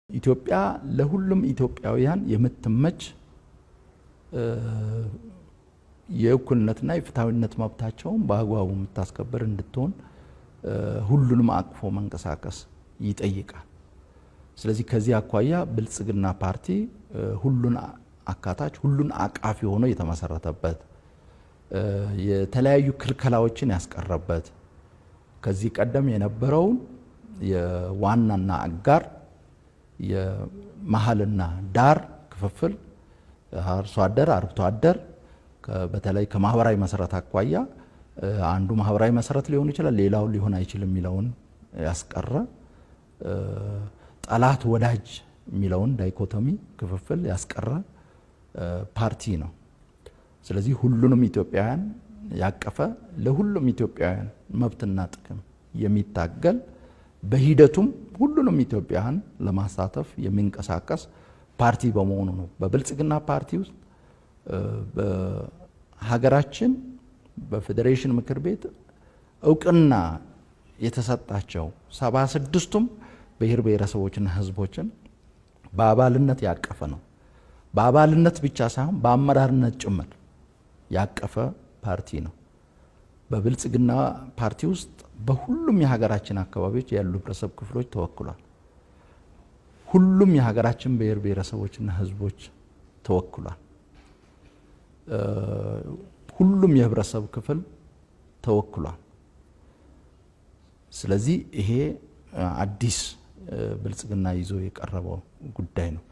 ኢትዮጵያ ለሁሉም ኢትዮጵያውያን የምትመች የእኩልነትና የፍትሃዊነት መብታቸውን በአግባቡ የምታስከብር እንድትሆን ሁሉንም አቅፎ መንቀሳቀስ ይጠይቃል። ስለዚህ ከዚህ አኳያ ብልጽግና ፓርቲ ሁሉን አካታች ሁሉን አቃፊ ሆኖ የተመሰረተበት የተለያዩ ክልከላዎችን ያስቀረበት ከዚህ ቀደም የነበረውን የዋናና አጋር የመሐልና ዳር ክፍፍል አርሶ አደር አርብቶ አደር በተለይ ከማህበራዊ መሰረት አኳያ አንዱ ማህበራዊ መሰረት ሊሆን ይችላል ሌላው ሊሆን አይችልም የሚለውን ያስቀረ ጠላት ወዳጅ የሚለውን ዳይኮቶሚ ክፍፍል ያስቀረ ፓርቲ ነው። ስለዚህ ሁሉንም ኢትዮጵያውያን ያቀፈ ለሁሉም ኢትዮጵያውያን መብትና ጥቅም የሚታገል በሂደቱም ሁሉንም ኢትዮጵያውያን ለማሳተፍ የሚንቀሳቀስ ፓርቲ በመሆኑ ነው። በብልጽግና ፓርቲ ውስጥ በሀገራችን በፌዴሬሽን ምክር ቤት እውቅና የተሰጣቸው 76ቱም ብሔር ብሔረሰቦችና ህዝቦችን በአባልነት ያቀፈ ነው። በአባልነት ብቻ ሳይሆን በአመራርነት ጭምር ያቀፈ ፓርቲ ነው። በብልጽግና ፓርቲ ውስጥ በሁሉም የሀገራችን አካባቢዎች ያሉ ህብረተሰብ ክፍሎች ተወክሏል። ሁሉም የሀገራችን ብሔር ብሔረሰቦችና ህዝቦች ተወክሏል። ሁሉም የህብረተሰብ ክፍል ተወክሏል። ስለዚህ ይሄ አዲስ ብልጽግና ይዞ የቀረበው ጉዳይ ነው።